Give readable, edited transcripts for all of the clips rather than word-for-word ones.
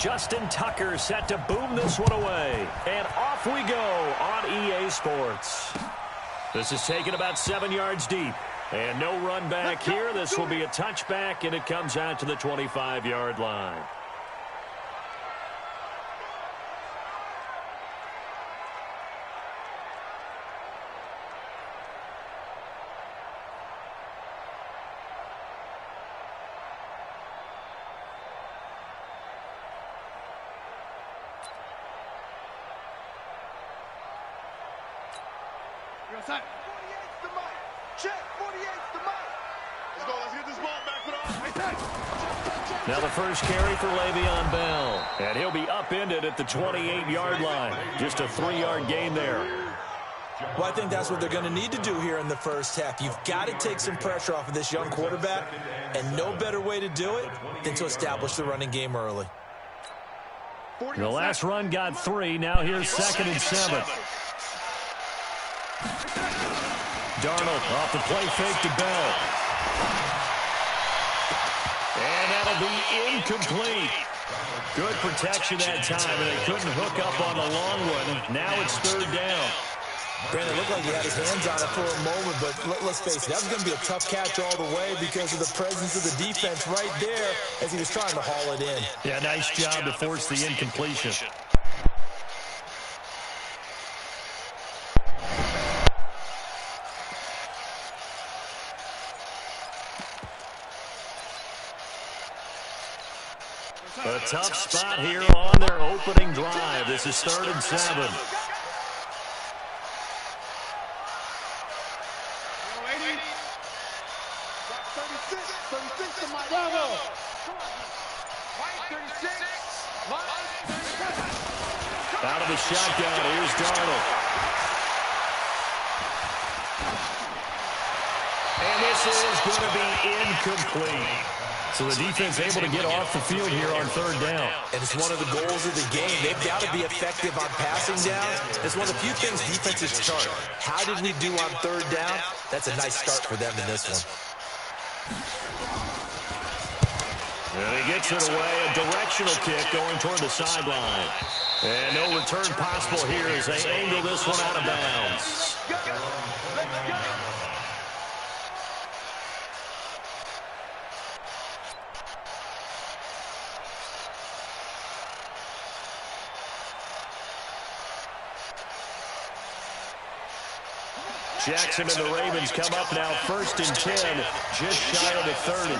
Justin Tucker set to boom this one away. And off we go on EA Sports. This is taken about 7 yards deep. And no run back here. This will be a touchback, and it comes out to the 25-yard line. Now the first carry for Le'Veon Bell. And he'll be upended at the 28-yard line. Just a 3-yard gain there. Well, I think that's what they're going to need to do here in the first half. You've got to take some pressure off of this young quarterback, and no better way to do it than to establish the running game early. The last run got 3. Now here's 2nd and 7. Darnold off the play fake to Bell. And that'll be incomplete. Good protection that time, and they couldn't hook up on the long one. Now it's 3rd down. Brandon, it looked like he had his hands on it for a moment, but let's face it, that was going to be a tough catch all the way because of the presence of the defense right there as he was trying to haul it in. Yeah, nice job to force the incompletion. A tough spot here on their opening drive. This is 3rd and 7. Out of the shotgun, here's Darnold. And this is going to be incomplete. So the defense able to get off the field here on 3rd down. And it's one of the goals of the game. They've got to be effective on passing down. It's one of the few things defenses chart. How did we do on 3rd down? That's a nice start for them in this one. And he gets it away, a directional kick going toward the sideline. And no return possible here as they angle this one out of bounds. Jackson and the Ravens come up now 1st and 10, just shy of the 30.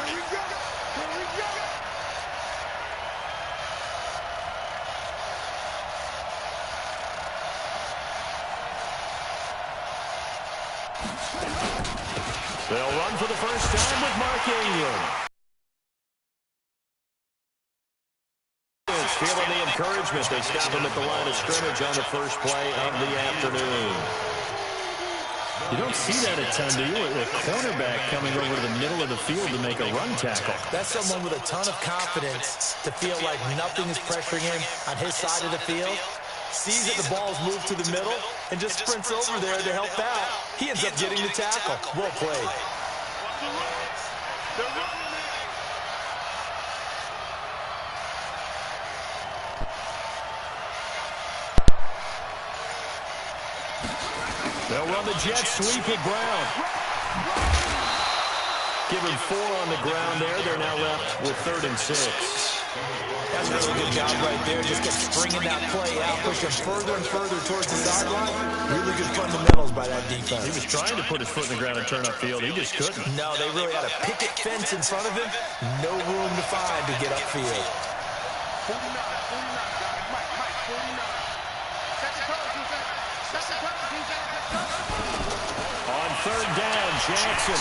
They'll run for the first time with Mark Ingram. Feeling the encouragement. They stop him at the line of scrimmage on the first play of the afternoon. You don't see that a ton, do you? A cornerback coming over to the middle of the field to make a run tackle. That's someone with a ton of confidence to feel like nothing is pressuring him on his side of the field. Sees that the ball's moved to the middle and just sprints over there to help out. He ends up getting the tackle. Well played. They'll run the jet sweep at Brown. Give him 4 on the ground there. They're now left with 3rd and 6. That's a really good job right there. Just kept springing that play out, pushing further and further towards the sideline. Really good fundamentals by that defense. He was trying to put his foot in the ground and turn upfield. He just couldn't. No, they really had a picket fence in front of him. No room to find to get upfield. 49. On 3rd down, Jackson.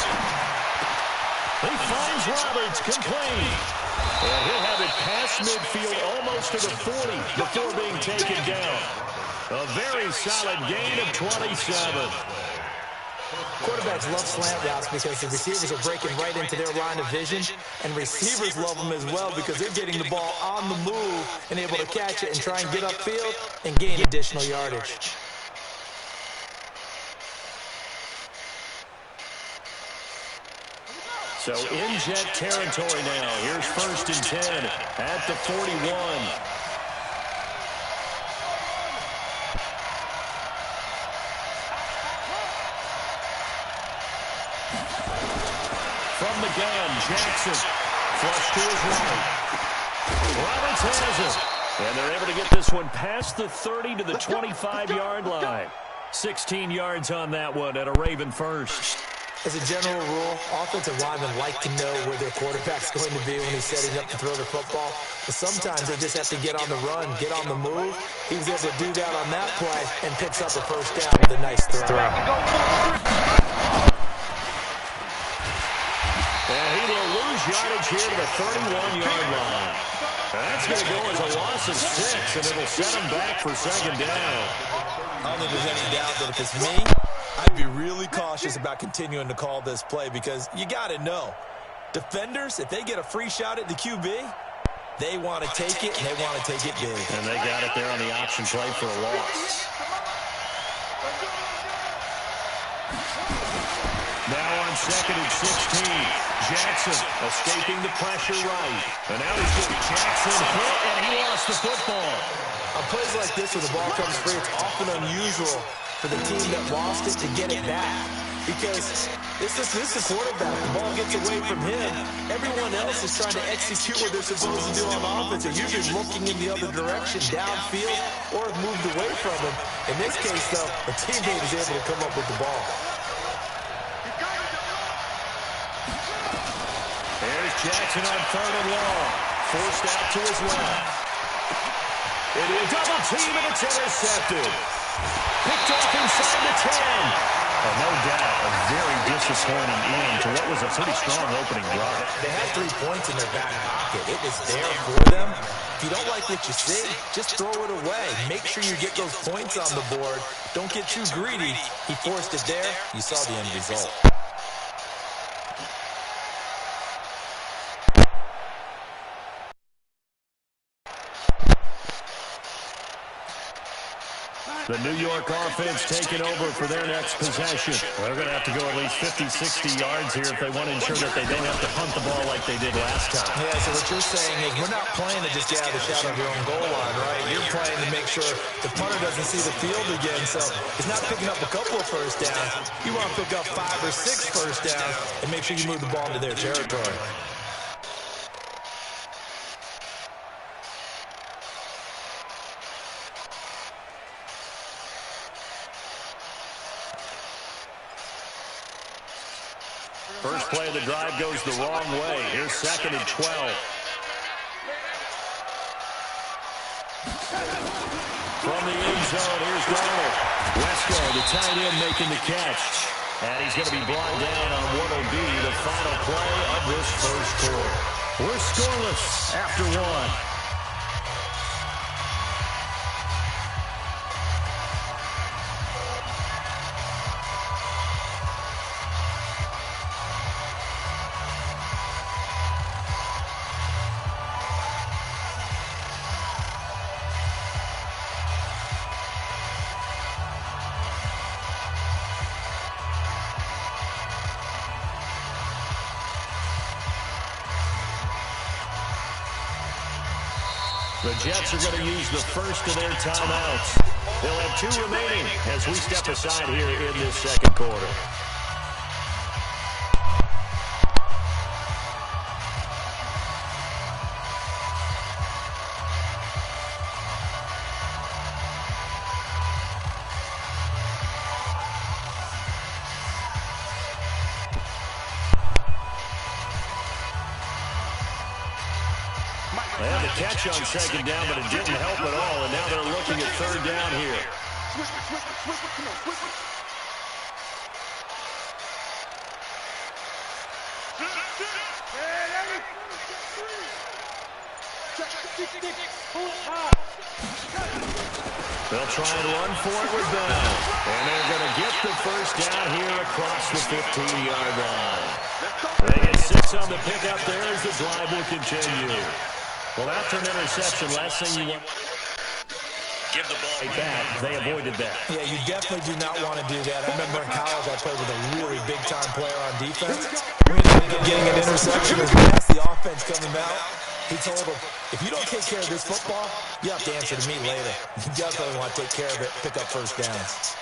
He finds Roberts, complete. And he'll have it past midfield, almost to the 40 before being taken down. A very solid gain of 27. Quarterbacks love slant routes because the receivers are breaking right into their line of vision, and receivers love them as well because they're getting the ball on the move and able to catch it and try and get upfield and gain additional yardage. So in jet territory now. Here's 1st and 10 at the 41. From the gun, Jackson. Flush to his right. Roberts has it. And they're able to get this one past the 30 to the 25-yard line. 16 yards on that one at a Raven first. As a general rule, offensive linemen like to know where their quarterback's going to be when he's setting up to throw the football. But sometimes they just have to get on the run, get on the move. He was able to do that on that play and picks up a first down with a nice throw. And he will lose yardage here to the 31-yard line. That's going to go as a loss of 6, and it'll set him back for 2nd down. I don't think there's any doubt that if it's me, I'd be really cautious about continuing to call this play because you got to know, defenders, if they get a free shot at the QB, they want to take it, and they want to take it big. And they got it there on the option play for a loss. Now on 2nd and 16, Jackson escaping the pressure right. And now he's getting Jackson hit, and he lost the football. On plays like this where the ball comes free, it's often unusual for the team that lost it to get it back. Because this is the quarterback. The ball gets away from him. Everyone else is trying to execute what they're supposed to do on offense. They're usually looking in the other direction, downfield, or have moved away from him. In this case, though, the teammate is able to come up with the ball. There's Jackson on 3rd and long. Forced out to his left. It is double team, and it's intercepted. Picked off inside the 10. And no doubt, a very disappointing end to what was a pretty strong opening drive. They had 3 points in their back pocket. It was there for them. If you don't like what you see, just throw it away. Make sure you get those points on the board. Don't get too greedy. He forced it there. You saw the end result. The New York offense taking over for their next possession. They're going to have to go at least 50, 60 yards here if they want to ensure that they don't have to punt the ball like they did last time. Yeah, so what you're saying is we're not playing to just get out of the shadow of your own goal line, right? You're playing to make sure the punter doesn't see the field again. So it's not picking up a couple of first downs. You want to pick up 5 or 6 first downs and make sure you move the ball into their territory. First play of the drive goes the wrong way. Here's 2nd and 12. From the end zone, here's Donald. Wesco, the tight end, making the catch. And he's going to be brought down on what will be the final play of this first quarter. We're scoreless after 1. The Jets are going to use the first of their timeouts. They'll have 2 remaining as we step aside here in this second quarter. They had the catch on 2nd down, but it didn't help at all, and now they're looking at 3rd down here. They'll try and run for it with Bell. And they're going to get the first down here across the 15-yard line. They get 6 on the pickup there as the drive will continue. Well, after an interception, last thing you want... Give the ball like that. They avoided that. Yeah, you definitely do not want to do that. I remember in college I played with a really big-time player on defense. We ended up getting an interception as fast the offense coming out. He told him, if you don't take care of this football, you have to answer to me later. You definitely want to take care of it, pick up first downs.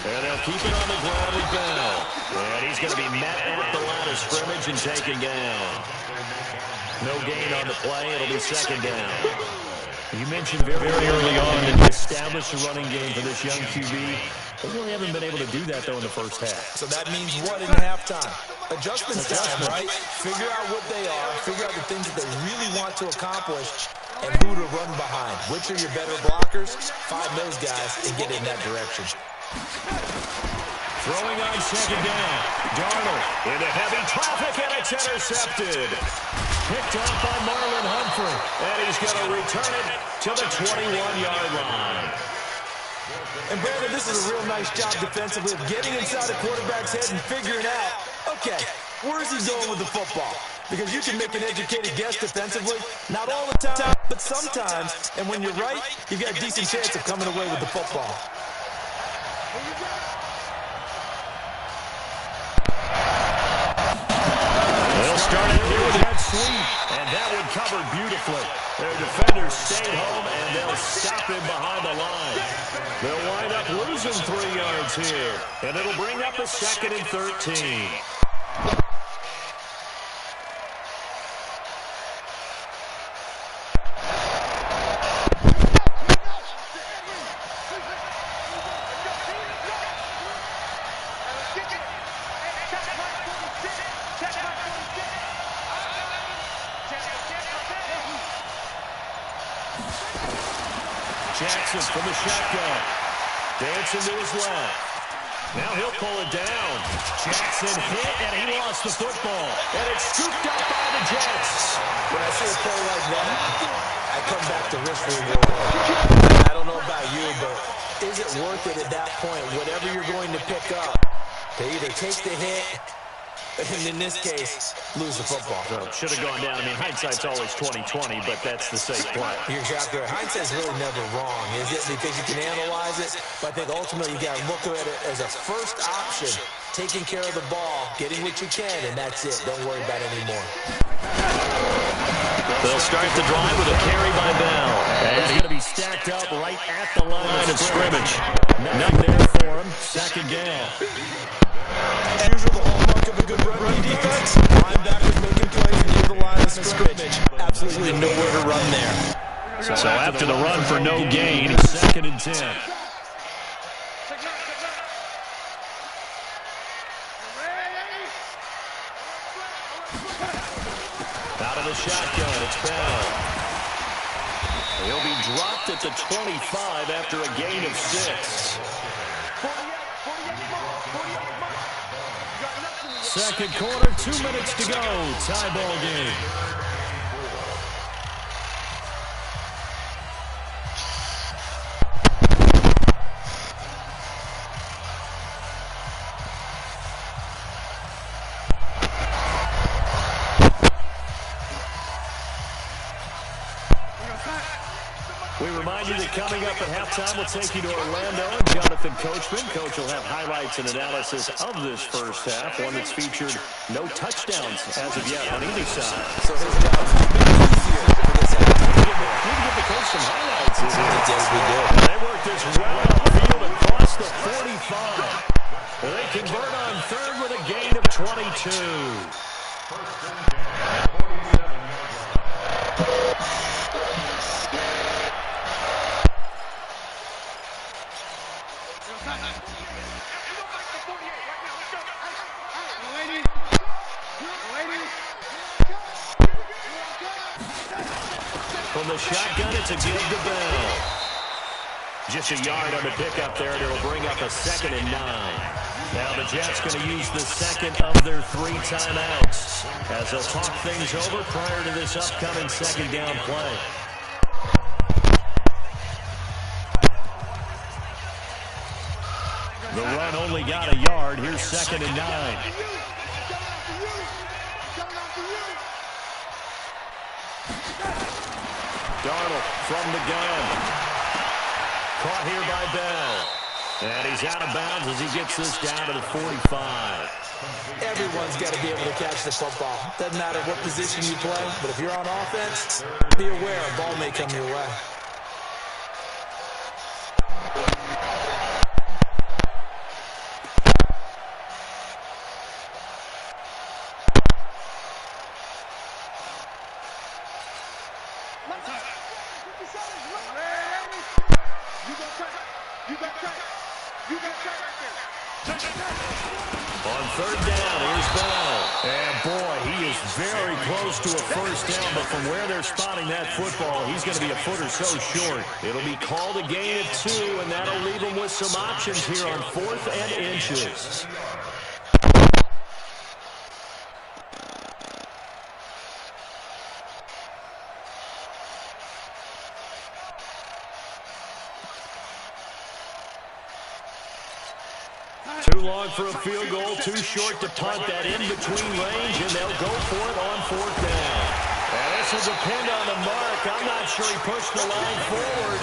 And they'll keep it on the ground with Bell. And he's going to be met at the line of scrimmage and taken down. No gain on the play. It'll be second down. You mentioned very early on that you established a running game for this young QB. They really haven't been able to do that, though, in the first half. So that means what in halftime? Adjustment time, right? Figure out what they are. Figure out the things that they really want to accomplish and who to run behind. Which are your better blockers? Find those guys and get in that direction. Throwing on second down. Darnold into heavy traffic, and it's intercepted. Picked up by Marlon Humphrey, and he's going to return it to the 21-yard line. And Brandon, this is a real nice job defensively of getting inside the quarterback's head and figuring out, okay, where is he going with the football? Because you can make an educated guess defensively, not all the time, but sometimes. And when you're right, you've got a decent chance of coming away with the football. They'll start it here with that sweep, and that one covered beautifully. Their defenders stayed home, and they'll stop him behind the line. They'll wind up losing 3 yards here, and it'll bring up a 2nd and 13. Jackson from the shotgun. Dancing to his left. Now he'll pull it down. Jackson hit, and he lost the football. And it's scooped up by the Jets. When I see a play like that, I come back to risk reward. I don't know about you, but is it worth it at that point, whatever you're going to pick up, to either take the hit, and in this case, lose the football? Well, should have gone down. I mean, hindsight's always 20/20, but that's the safe play. You're exactly right. Hindsight's really never wrong, is it? Because you can analyze it, but I think ultimately you got to look at it as a first option, taking care of the ball, getting what you can, and that's it. Don't worry about it anymore. They'll start the drive with a carry by Bell. And he's going to be stacked up right at the line of scrimmage. Nothing there for him. Second down. As usual, the hallmark of a good run defense, linebackers making plays near the line of scrimmage. Absolutely nowhere to run there. So after the run for no gain, 2nd and 10. Out of the shotgun, it's Bell. He'll be dropped at the 25 after a gain of 6. Second quarter, 2 minutes to go. Tie ball game. We remind you that coming up at halftime, we'll take you to Orlando and Jonathan Coachman. Coach will have highlights and analysis of this first half, one that's featured no touchdowns as of yet on either side. So his job's easier for this half. We can give the coach some highlights. Yes, we do. They work this well upfield across the 45. They convert on third with a gain of 22. From the shotgun, it's a give to Bell. Just a yard on the pickup there, and it'll bring up a 2nd and 9. Now Now the Jets going to use the second of their 3 timeouts as they'll talk things over prior to this upcoming second down play. The run only got a yard. Here's 2nd and 9. Darnold from the gun. Caught here by Bell. And he's out of bounds as he gets this down to the 45. Everyone's got to be able to catch the football. Doesn't matter what position you play, but if you're on offense, be aware a ball may come your way. On 3rd down, here's Bell. And boy, he is very close to a first down, but from where they're spotting that football, he's going to be a foot or so short. It'll be called a gain of 2, and that'll leave him with some options here on 4th and inches. Too long for a field goal, too short to punt that in-between range, and they'll go for it on 4th down. And this will depend on the mark. I'm not sure he pushed the line forward.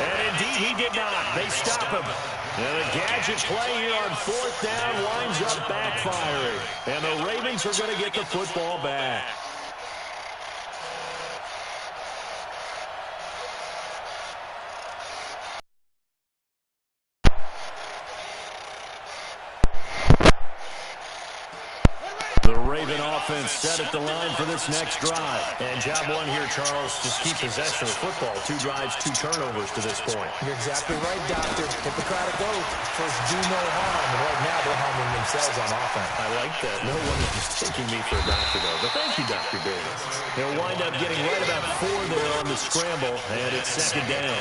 And indeed, he did not. They stop him. And a gadget play here on 4th down winds up backfiring. And the Ravens are going to get the football back. Raven offense set at the line for this next drive. And job 1 here, Charles, just keep possession of the football. 2 drives, 2 turnovers to this point. You're exactly right, Doctor. Hippocratic oath. First, do no harm. And right now, they're harming themselves on offense. I like that. No one is just taking me for a doctor, though. But thank you, Dr. Davis. They'll wind up getting right about 4 there on the scramble, and it's 2nd down.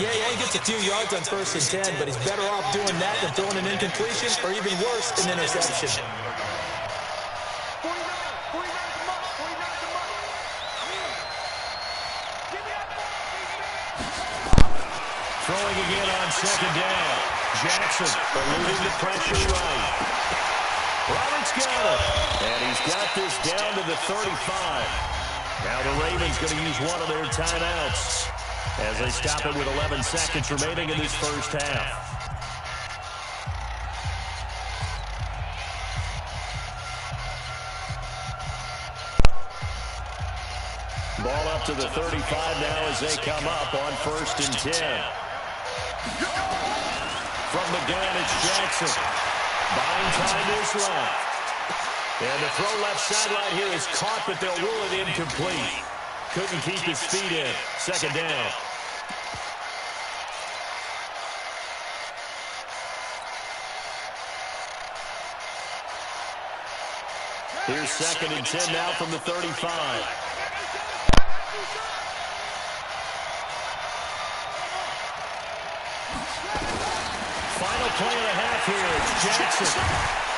Yeah, he gets a few yards on 1st and 10, but he's better off doing that than throwing an incompletion or even worse, an interception. Throwing again on 2nd down. Jackson eluding the pressure right. Roberts got it. And he's got this down to the 35. Now the Ravens going to use one of their timeouts as they stop it with 11 seconds remaining in this first half. Ball up to the 35 now as they come up on 1st and 10. From the gun, it's Jackson. Buying time is left. And the throw left sideline here is caught, but they'll rule it incomplete. Couldn't keep his feet in. 2nd down. Here's 2nd and 10 now from the 35. Final play and a half here. It's Jackson.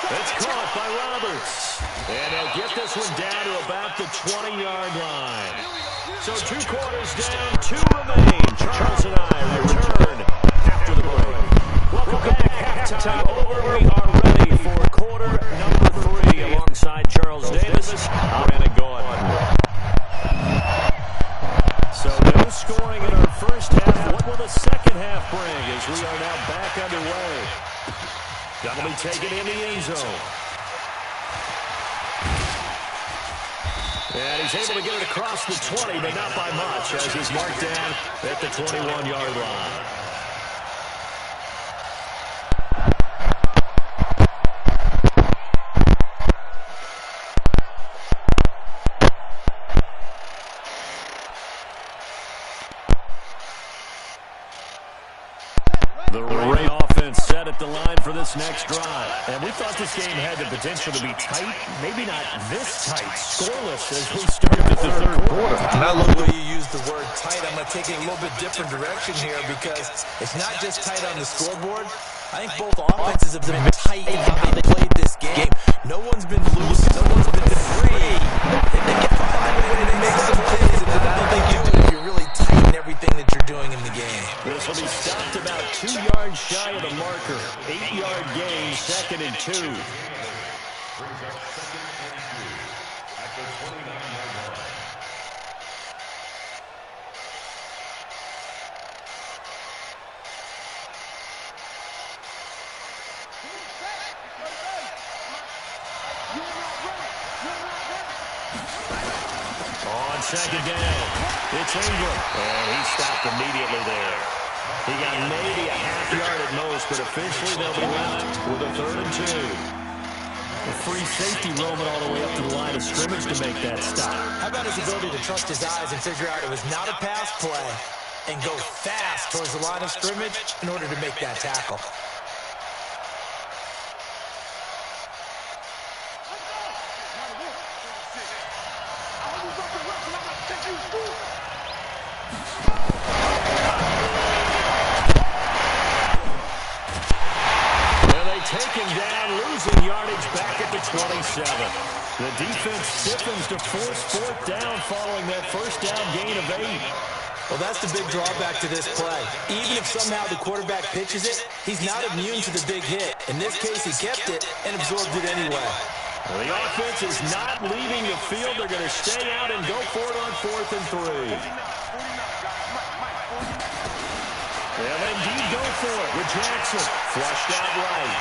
It's caught by Roberts. And they'll get this one down to about the 20-yard line. So 2 quarters down, 2 remain. Charles and I return after the break. Welcome back. Halftime over. We are ready for quarter number 3 alongside Charles Davis. I'm Brandon Gordon. So no scoring in our first half. What will the second half bring as we are now back underway? That'll be taken in the end zone. And he's able to get it across the 20, but not by much as he's marked down at the 21-yard line. The Ray offense set at the line for this next drive. And we thought this game had the potential to be tight. Maybe not this tight. Scoreless as we started the third quarter. And I love the way you use the word tight. I'm going to take it a little bit different direction here because it's not just tight on the scoreboard. I think both offenses have been tight in how they played this game. No one's been loose. No one's been free. They can find a way to make some plays, and I don't think you do if you're really tight in everything that you're doing in the game. This will be stopped about 2 yards shy of the marker. 8-yard gain, 2nd and 2. On 2nd down, it's Ingram, and he stopped immediately there. He got maybe a half yard at most, but officially they'll be left with a 3rd and 2. A free safety roaming all the way up to the line of scrimmage to make that stop. How about his ability to trust his eyes and figure out it was not a pass play and go fast towards the line of scrimmage in order to make that tackle? Take him down, losing yardage back at the 27. The defense stiffens to force 4th down following that 1st down gain of 8. Well, that's the big drawback to this play. Even if somehow the quarterback pitches it, he's not immune to the big hit. In this case, he kept it and absorbed it anyway. Well, the offense is not leaving the field. They're going to stay out and go for it on 4th and 3. They'll indeed go for it with Jackson. Flushed out right.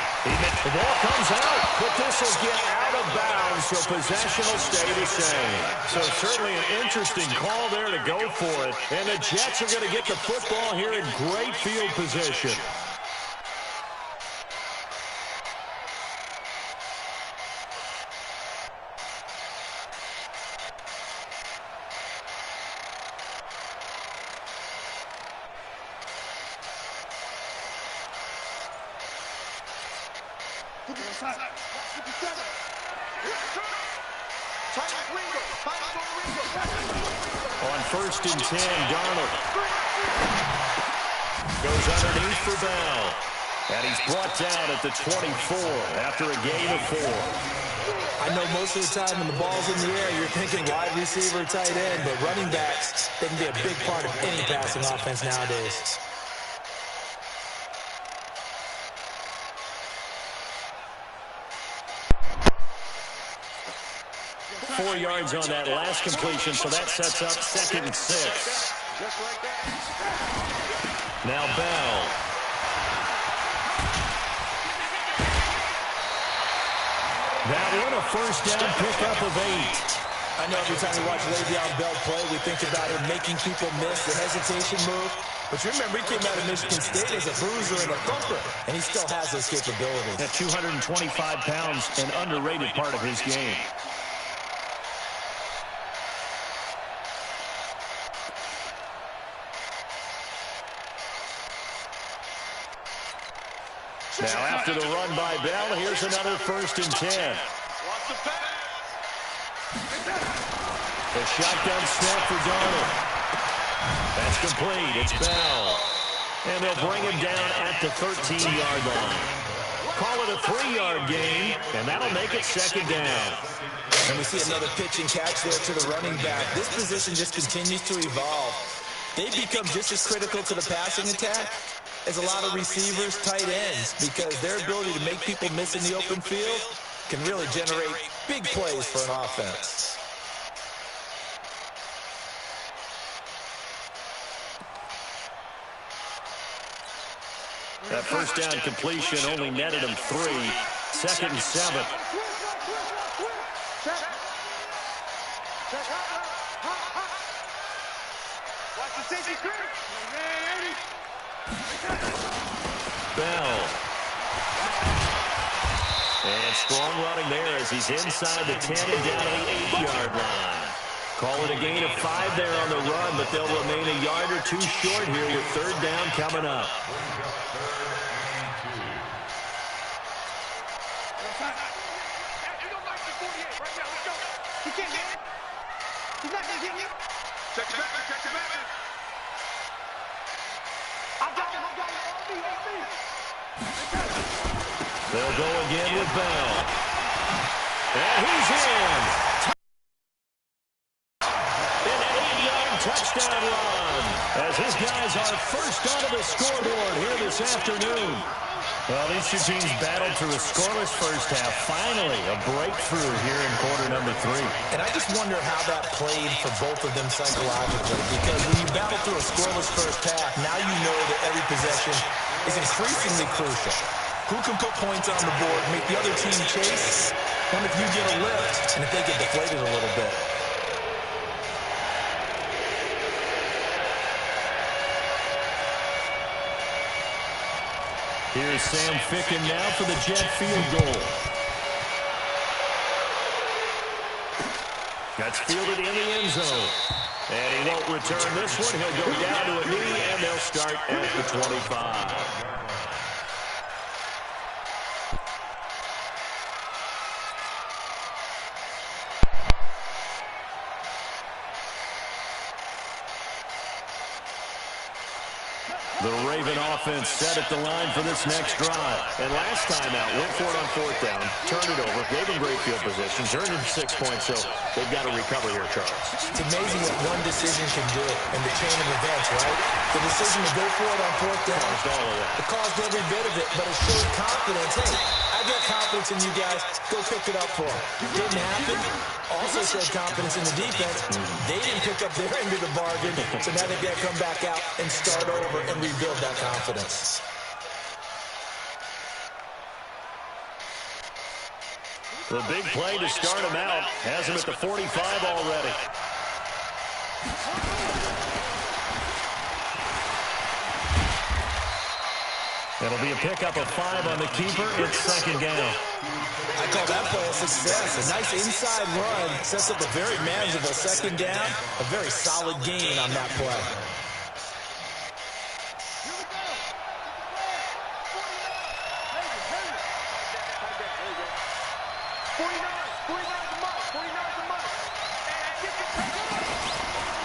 The ball comes out, but this will get out of bounds, so possession will stay the same. So certainly an interesting call there to go for it. And the Jets are going to get the football here in great field position. On 1st and 10, Darnold goes underneath for Bell. And he's brought down at the 24 after a gain of 4. I know most of the time when the ball's in the air, you're thinking wide receiver, tight end, but running backs, they can be a big part of any passing offense nowadays. 4 yards on that last completion, so that sets up 2nd and 6. Now Bell. That one a 1st down pickup of 8. I know every time we watch Le'Veon Bell play, we think about him making people miss the hesitation move. But you remember, he came out of Michigan State as a bruiser and a thumper, and he still has those capabilities. At 225 pounds, an underrated part of his game. Now, after the run by Bell, here's another 1st and 10. The shotgun snap for Darnold. That's complete. It's Bell. And they'll bring him down at the 13-yard line. Call it a 3-yard gain, and that'll make it 2nd down. And we see another pitch and catch there to the running back. This position just continues to evolve. They become just as critical to the passing attack as a lot of receivers, tight ends, because their ability to make people miss in the open field can really generate big plays for an offense. That 1st down completion only netted him 3. 2nd and 7. Bell. And strong running there as he's inside the 10 and down to the 8-yard line. Call it a gain of 5 there on the run, but they'll remain a yard or 2 short here with 3rd down coming up. They'll go again with Bell. And he's in. An 8-yard touchdown run as his guys are first onto the scoreboard here this afternoon. Well, these two teams battled through a scoreless first half. Finally, a breakthrough here in quarter number 3. And I just wonder how that played for both of them psychologically, because when you battle through a scoreless first half, now you know that every possession is increasingly crucial. Who can put points on the board, make the other team chase, and if you get a lift, and if they get deflated a little bit. Here's Sam Ficken now for the Jet field goal. That's fielded in the end zone. And he won't return this one. He'll go down to a knee, and they'll start at the 25. The Raven offense set at the line for this next drive. And last time out, went for it on 4th down, turned it over, gave them great field position, turned into 6 points, so they've got to recover here, Charles. It's amazing what one decision can do in the chain of events, right? The decision to go for it on 4th down. Caused all of that. It caused every bit of it, but it showed confidence. Hey, I got confidence in you guys. Go pick it up for them. Didn't happen. Also showed confidence in the defense. They didn't pick up their end of the bargain, so now they've got to come back out and start over and rebuild that confidence. The big play to start him out has him at the 45 already. It'll be a pickup of 5 on the keeper. It's 2nd down. I call that play a success. A nice inside run sets up a very manageable 2nd down. A very solid gain on that play.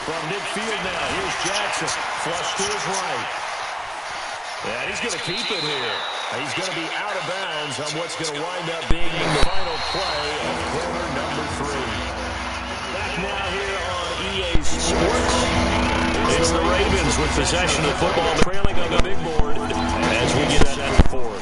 From midfield now, here's Jackson. Flush to his right. And he's going to keep it here. He's going to be out of bounds on what's going to wind up being the final play of quarter number 3. Back now here on EA Sports. It's the Ravens with possession of the football, trailing on the big board as we get set forward.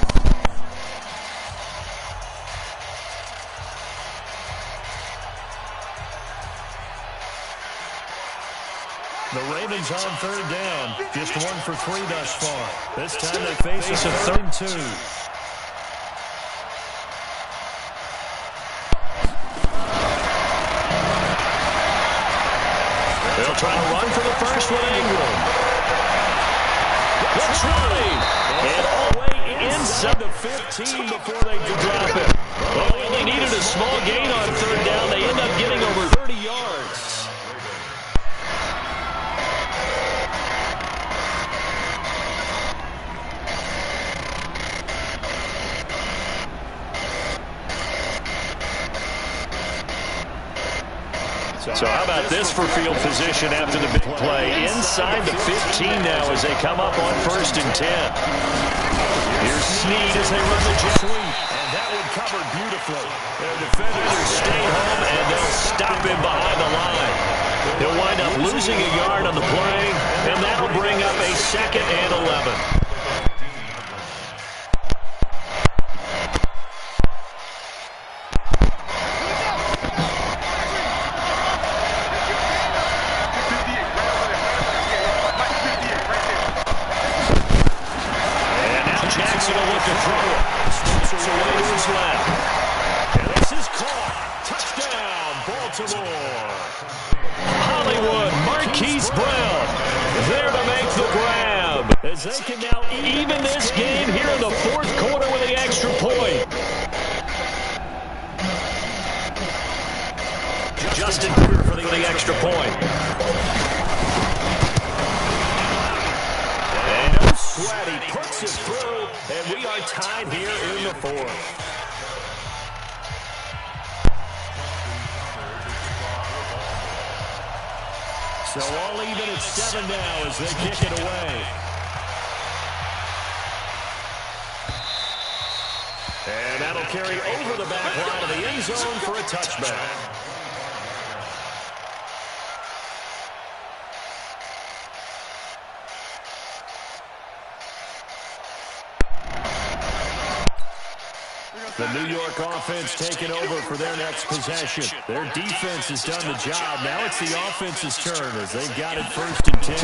The Ravens on 3rd down. Just 1 for 3 thus far. This time they face a 3rd and 2. They'll try to run for the first one, Ingram. Looks right. And all the way inside the 15 before they drop it. Well, they only needed a small gain on 3rd down. They end up getting over 30 yards. So how about this for field position after the big play? Inside the 15 now as they come up on 1st and 10. Here's Snead as they run the jet sweep. And that one covered beautifully. Their defenders stay home and they'll stop him behind the line. He'll wind up losing a yard on the play, and that'll bring up a 2nd and 11. As they can now even this game here in the 4th quarter with the extra point. Justin Cooper for the extra point. And no sweat, he puts it through, and we are tied here in the 4th. So all even at 7 now as they kick it away. carry over the back line of the end zone for a touchback. The New York offense taking over for their next possession. Their defense has done the job. Now it's the offense's turn as they've got it 1st and 10.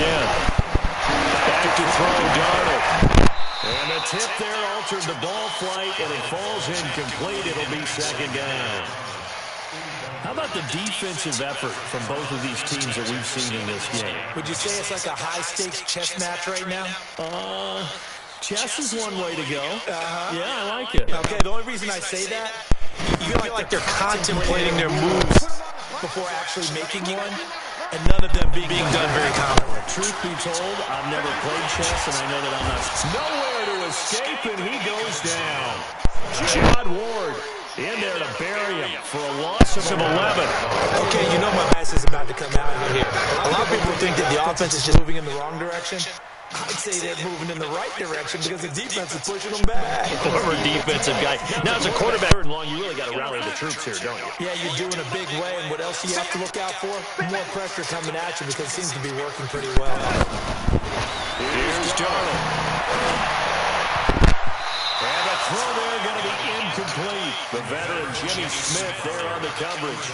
Back to throw, Darnold. And the tip there altered the ball flight, and it falls incomplete. It'll be 2nd down. How about the defensive effort from both of these teams that we've seen in this game? Would you say it's like a high-stakes chess match right now? Chess is one way to go. Yeah, I like it. Okay, the only reason I say that, you feel like they're contemplating their moves before actually making one, and none of them being done very confidently. Truth be told, I've never played chess, and I know that I'm not. Nowhere to escape, and he goes down. Jod Ward in there to bury him for a loss of 11. Okay, you know my bias is about to come out here. A lot of people think that the offense is just moving in the wrong direction. I'd say they're moving in the right direction because the defense is pushing them back. Former defensive guy. Now, as a quarterback, 3rd and long, you really got to rally the troops here, don't you? Yeah, you're doing a big way, and what else do you have to look out for? More pressure coming at you because it seems to be working pretty well. Here's Darnold. And the throw there going to be incomplete. The veteran Jimmy Smith there on the coverage.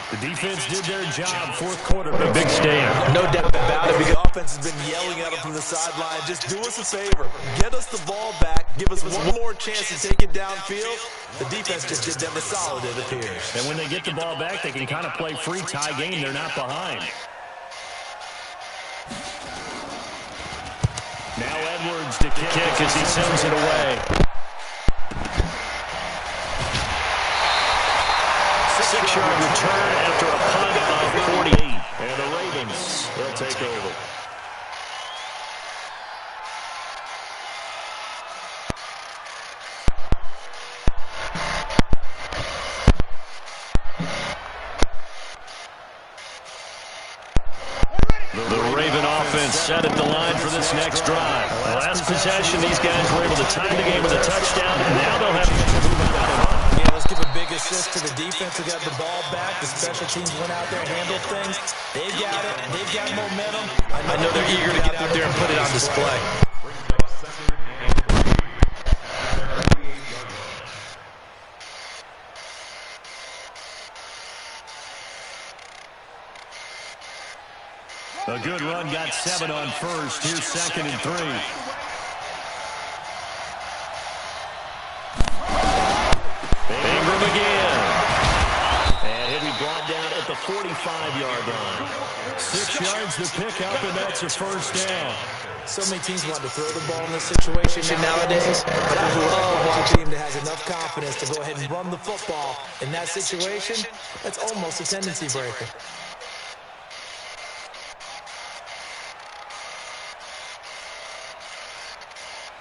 The defense did their job. 4th quarter. A big stand. No doubt about it. The offense has been yelling at them from the sideline. Just do us a favor. Get us the ball back. Give us one more chance to take it downfield. The defense just did them a solid, it appears. And when they get the ball back, they can kind of play free tie game. They're not behind. Now Edwards to kick as he sends it away. 6-yard return after a punt of 48. And the Ravens, they'll take over. The Raven offense set at the line for this next drive. Last possession, these guys were able to tie the game with a touchdown, and now they'll have to move out of front. Yeah, let's give a big assist to the defense who got the ball back. The special teams went out there and handled things. They've got it. They've got momentum. I know they're eager to get out there and put it on display. A good run, got 7 on 1st. Here's 2nd and 3. Ingram again. And he'll be brought down at the 45-yard line. 6 yards to pick up, and that's a 1st down. So many teams want to throw the ball in this situation nowadays. But I love watching a team that has enough confidence to go ahead and run the football. In that situation, that's almost a tendency breaker.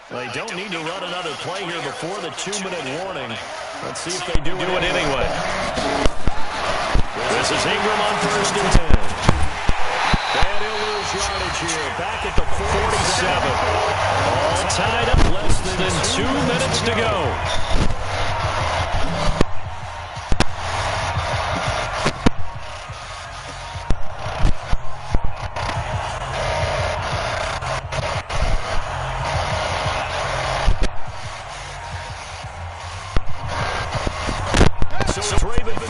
They don't need to run another play here before the 2-minute warning. Let's see if they do it anyway. This is Ingram on 1st and 10. And he'll lose yardage here. Back at the 47. All tied up. Less than 2 minutes to go.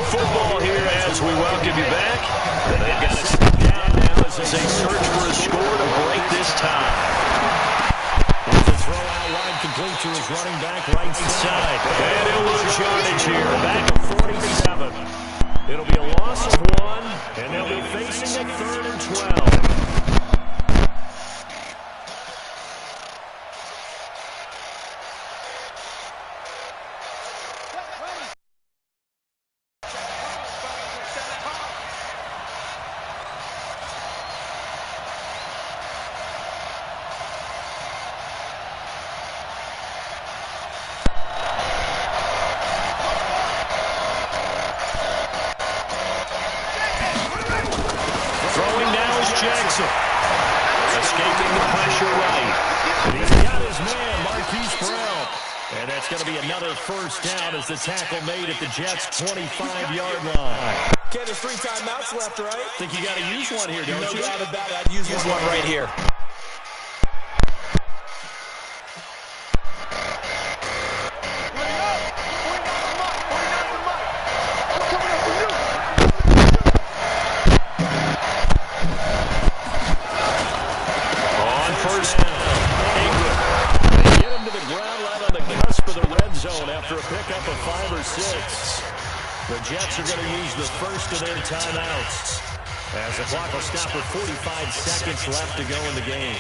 Football here as we welcome you back. And they've got to sit down now as they search for a score to break this tie. Here's a throw out wide complete to his running back right side. And he'll lose yardage here. Back at 47. It'll be a loss of 1, and they'll be facing a 3rd and 12. Escaping the pressure right. And he's got his man, Marquise Brown. And that's it's going to be another first down as the tackle made at the Jets' 25-yard line. Okay, there's 3 timeouts left, right? Think you got to use one here, don't you? No doubt about it. I'd use one right here. On first down, England. They get him to the ground right on the cusp of the red zone after a pickup of 5 or 6. The Jets are going to use the first of their timeouts as the clock will stop with 45 seconds left to go in the game.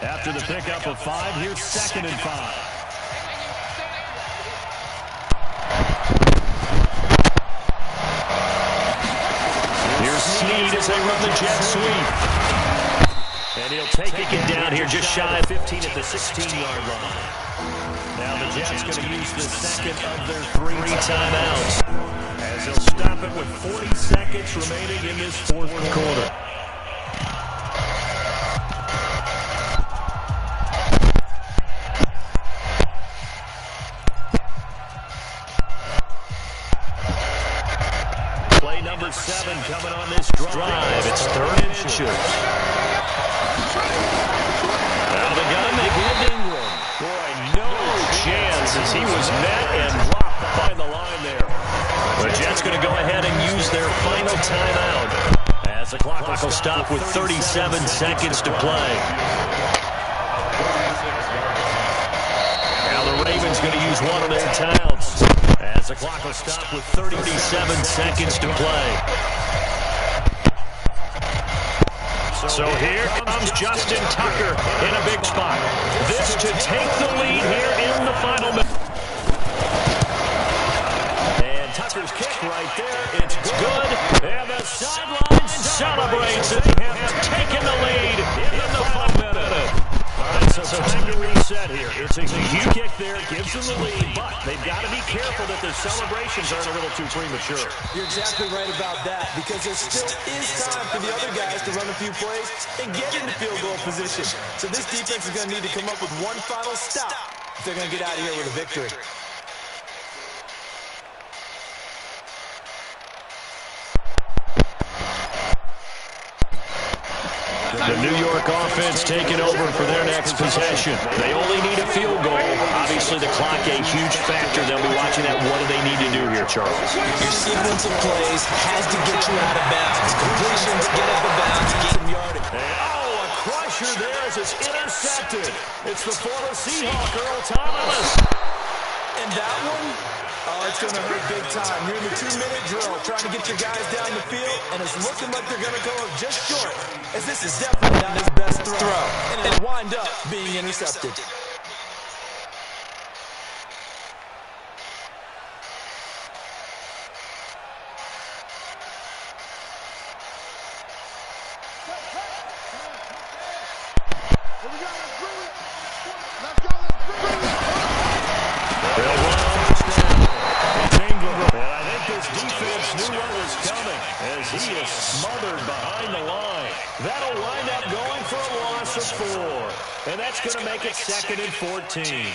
After the pickup of 5, here's 2nd and 5. Snead as they run the jet sweep. And he'll take it down here just shy of 15 at the 16-yard line. Now the Jets going to use the second of their 3 timeouts as they'll stop it with 40 seconds remaining in this 4th quarter. Number 7 coming on this drive. It's 3rd and short. Now they're going to make it Ingram. Boy, no chance as he was met and dropped behind the line there. The Jets going to go ahead and use their final timeout as the clock will stop with 37 seconds to play. Now the Ravens going to use one of their timeouts as the clock will stop with 37 seconds to play. So here comes Justin Tucker in a big spot. This to take the lead here in the final minute. And Tucker's kick right there. It's good. And the sideline celebrates it. They have taken the lead in the final minute. So time to reset here. It's a huge kick there. Gives them the lead, but they've got to be careful that their celebrations aren't a little too premature. You're exactly right about that because there still is time for the other guys to run a few plays and get into field goal position. So this defense is going to need to come up with one final stop if they're going to get out of here with a victory. The New York offense taking over for their next possession. They only need a field goal. Obviously, the clock a huge factor. They'll be watching that. What do they need to do here, Charles? Your sequence of plays has to get you out of bounds. Completions, get up the bounds, get some yardage. Oh, a crusher there as it's intercepted. It's the former Seahawk, Earl Thomas. And that one, oh, it's going to hurt big time. You're in the 2-minute drill trying to get your guys down the field, and it's looking like they're going to go up just short, as this is definitely not his best throw. And it'll wind up being intercepted. He is smothered behind the line. That'll wind up going for a loss of 4. And that's going to make it 2nd and 14.